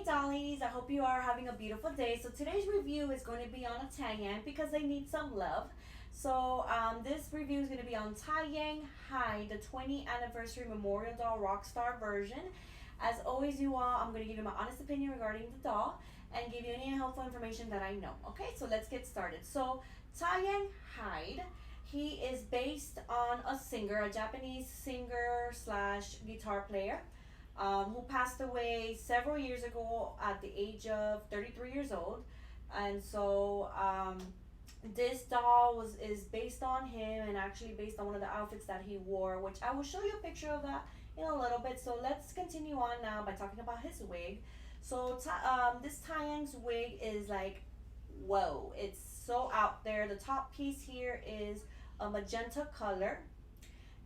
dollies, I hope you are having a beautiful day. So today's review is going to be on a Taeyang because they need some love. This review is going to be on Taeyang High, the 20th anniversary Memorial Doll Rockstar version. As always, you all, I'm going to give you my honest opinion regarding the doll and give you any helpful information that I know. Okay, so let's get started. So Taeyang Hyde, he is based on a singer, a Japanese singer slash guitar player, who passed away several years ago at the age of 33 years old. And this doll is based on him and actually based on one of the outfits that he wore, which I will show you a picture of that in a little bit. So let's continue on now by talking about his wig. This Taeyang's wig is like, whoa, it's so out there. The top piece here is a magenta color,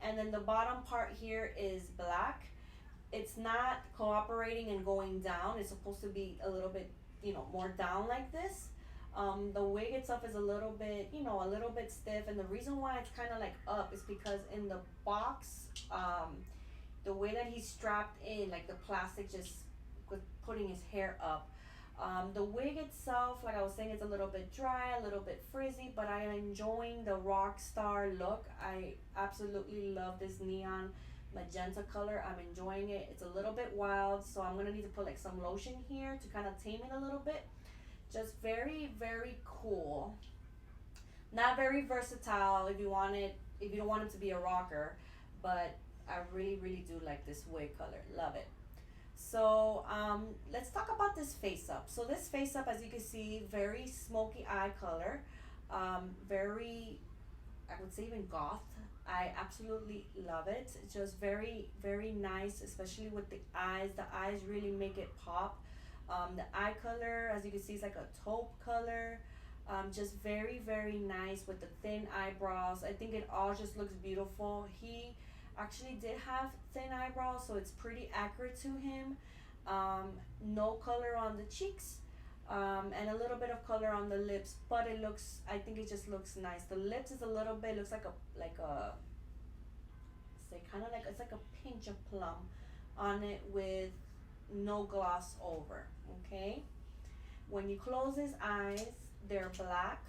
and then the bottom part here is black. It's not cooperating and going down. It's supposed to be a little bit, more down like this. The wig itself is a little bit, a little bit stiff, and the reason why it's kind of like up is because in the box, the way that he's strapped in, like the plastic just with putting his hair up. The wig itself, like I was saying, it's a little bit dry, a little bit frizzy, but I am enjoying the rock star look. I absolutely love this neon magenta color. I'm enjoying it. It's a little bit wild, so I'm gonna need to put like some lotion here to kind of tame it a little bit. Just very, very cool. Not very versatile if you don't want it to be a rocker, but I really, really do like this wig color. Love it. Let's talk about this face up. So this face up, as you can see, very smoky eye color. Very, I would say even goth. I absolutely love it. It's just very, very nice, especially with the eyes. The eyes really make it pop. The eye color, as you can see, is like a taupe color. Just very, very nice with the thin eyebrows. I think it all just looks beautiful. He actually did have thin eyebrows, so it's pretty accurate to him. No color on the cheeks, and a little bit of color on the lips, but I think it just looks nice. The lips is a little bit, looks like it's like a pinch of plum on it with no gloss over. Okay, when you close his eyes, they're black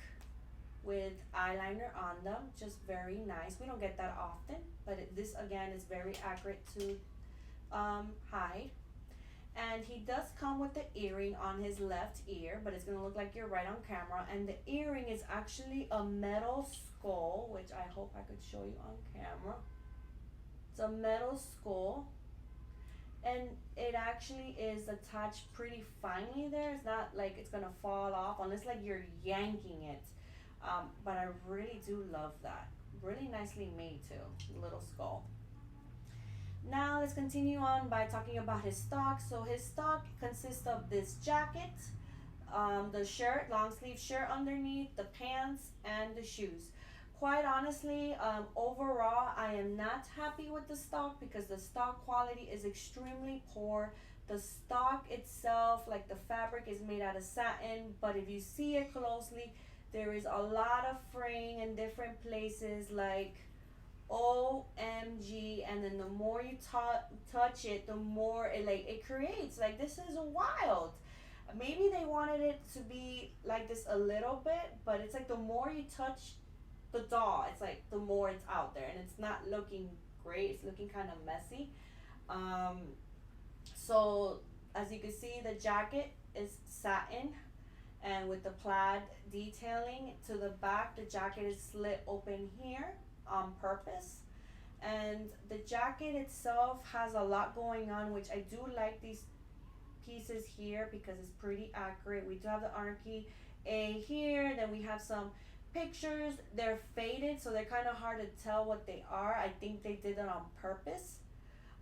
with eyeliner on them. Just very nice. We don't get that often, but this again is very accurate to Hyde. And he does come with the earring on his left ear, but it's gonna look like you're right on camera. And the earring is actually a metal skull, which I hope I could show you on camera. It's a metal skull, and it actually is attached pretty finely there. It's not like it's gonna fall off unless like you're yanking it. But I really do love that. Really nicely made too, little skull. Now let's continue on by talking about his stock. So his stock consists of this jacket, the shirt, long sleeve shirt underneath, the pants, and the shoes. Quite honestly, overall, I am not happy with the stock because the stock quality is extremely poor. The stock itself, like the fabric, is made out of satin, but if you see it closely, there is a lot of fraying in different places, like OMG, and then the more you touch it, the more it creates. Like, this is wild. Maybe they wanted it to be like this a little bit, but it's like the more you touch the doll, it's like the more it's out there, and it's not looking great. It's looking kind of messy. So as you can see, the jacket is satin and with the plaid detailing to the back. The jacket is slit open here on purpose, and the jacket itself has a lot going on, which I do like these pieces here because it's pretty accurate. We do have the Anarchy A here, then we have some pictures. They're faded, so they're kind of hard to tell what they are. I think they did it on purpose.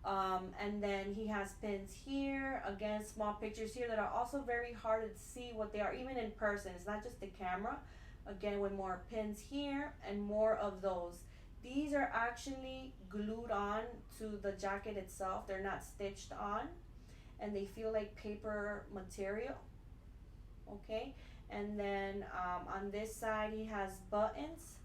And then he has pins here, again small pictures here that are also very hard to see what they are even in person. It's not just the camera, again with more pins here and more of those. These are actually glued on to the jacket itself. They're not stitched on, and they feel like paper material. Okay, and then on this side he has buttons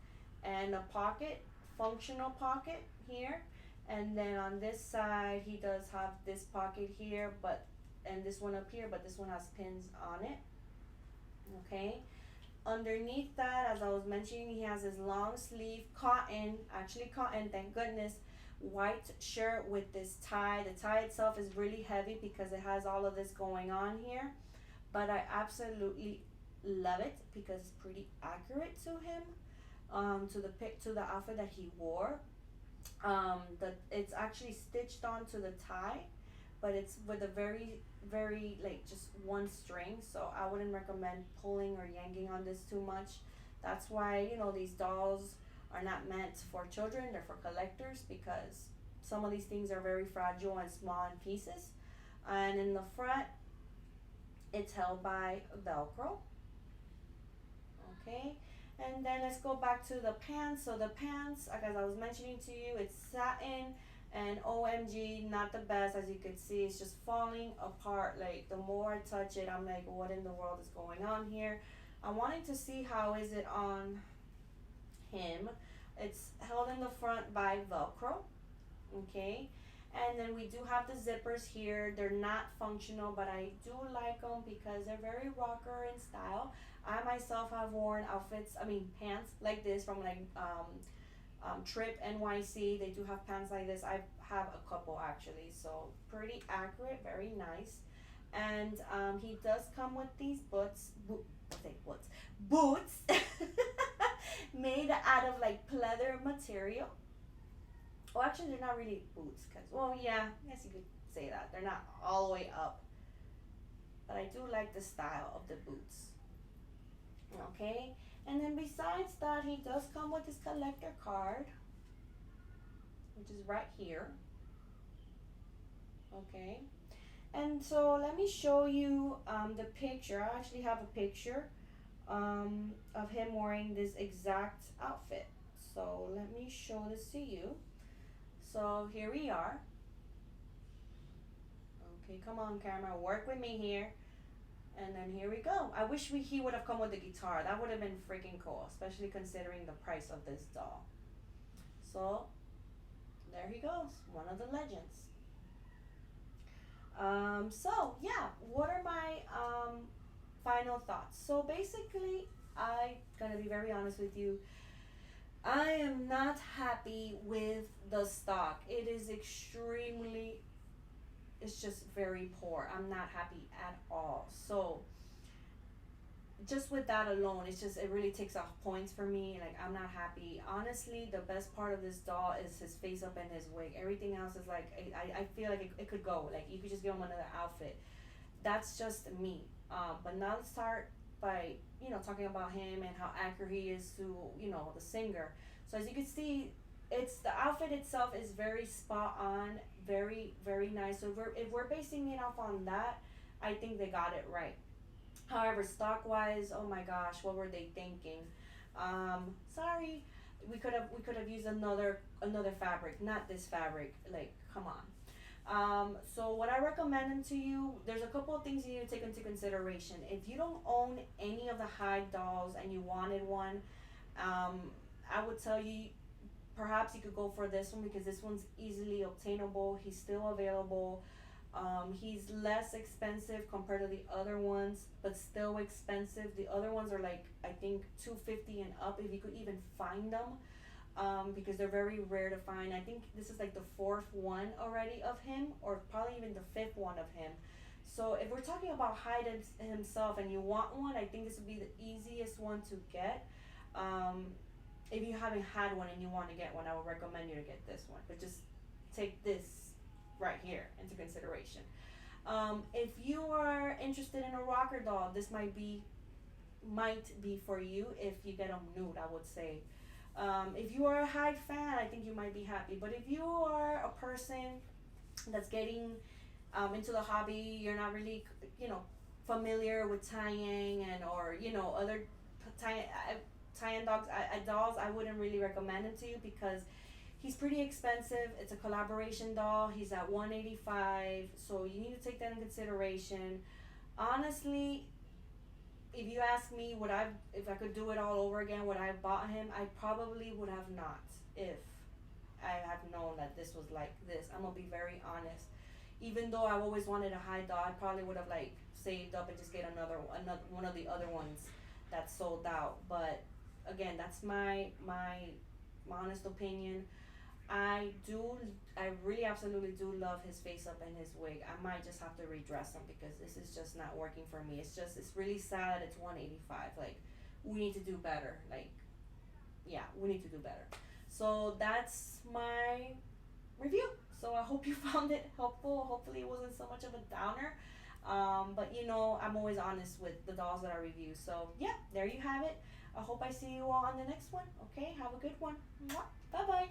and a pocket, functional pocket here. And then on this side he does have this pocket here, but and this one up here, but this one has pins on it. Okay. Underneath that, as I was mentioning, he has his long sleeve cotton, actually cotton, thank goodness, white shirt with this tie. The tie itself is really heavy because it has all of this going on here, but I absolutely love it because it's pretty accurate to him, to the outfit that he wore. It's actually stitched onto the tie, but it's with a very like just one string, so I wouldn't recommend pulling or yanking on this too much. That's why, these dolls are not meant for children, they're for collectors, because some of these things are very fragile and small in pieces. And in the front, it's held by Velcro. Okay, and then let's go back to the pants. So the pants, like as I was mentioning to you, it's satin, and OMG, not the best. As you can see, it's just falling apart. Like, the more I touch it, I'm like, what in the world is going on here? I wanted to see how is it on him. It's held in the front by Velcro. Okay, and then we do have the zippers here. They're not functional, but I do like them because they're very rocker in style. I myself have worn pants like this from like Trip NYC. They do have pants like this. I have a couple actually, so pretty accurate, very nice. And he does come with these boots made out of like pleather material. Well, actually, they're not really boots, because, well, yeah, I guess you could say that. They're not all the way up. But I do like the style of the boots. Okay? And then besides that, he does come with his collector card, which is right here. Okay? And so let me show you the picture. I actually have a picture of him wearing this exact outfit. So let me show this to you. So here we are. Okay, come on camera, work with me here. And then here we go. I wish he would have come with the guitar. That would have been freaking cool, especially considering the price of this doll. So there he goes, one of the legends. So yeah, what are my final thoughts? So basically, I'm gonna be very honest with you. I am not happy with the stock. It is it's just very poor. I'm not happy at all. So just with that alone, it really takes off points for me. Like, I'm not happy. Honestly, the best part of this doll is his face up and his wig. Everything else is like, I feel like it could go. Like, you could just give him another outfit. That's just me. But now let's start by, talking about him and how accurate he is to, the singer. So as you can see, the outfit itself is very spot on, very, very nice. So if we're basing it off on that, I think they got it right. However, stock wise, oh my gosh, what were they thinking? Sorry, we could have used another fabric, not this fabric. Like, come on. So what I recommend them to you, there's a couple of things you need to take into consideration. If you don't own any of the Hyde dolls and you wanted one, I would tell you perhaps you could go for this one because this one's easily obtainable. He's still available. He's less expensive compared to the other ones, but still expensive. The other ones are like, I think, $250 and up if you could even find them, because they're very rare to find. I think this is like the 4th one already of him, or probably even the 5th one of him. So if we're talking about Hyde himself and you want one, I think this would be the easiest one to get. If you haven't had one and you want to get one, I would recommend you to get this one. But just take this right here into consideration. If you are interested in a rocker doll, this might be for you if you get them nude, I would say. If you are a Hyde fan, I think you might be happy. But if you are a person that's getting into the hobby, you're not really, familiar with Taeyang or other Taeyang dolls, I wouldn't really recommend him to you because he's pretty expensive. It's a collaboration doll. He's at $185, so you need to take that in consideration. Honestly, if you ask me, if I could do it all over again, would I have bought him? I probably would have not if I had known that this was like this. I'm gonna be very honest. Even though I've always wanted a high doll, I probably would have like saved up and just get another one of the other ones that sold out. But again, that's my honest opinion. I do, I really absolutely do love his face up and his wig. I might just have to redress him because this is just not working for me. It's really sad that it's 185. Like, we need to do better. Like, yeah, we need to do better. So that's my review. So I hope you found it helpful. Hopefully it wasn't so much of a downer. But you know, I'm always honest with the dolls that I review. So yeah, there you have it. I hope I see you all on the next one. Okay, have a good one. Bye bye.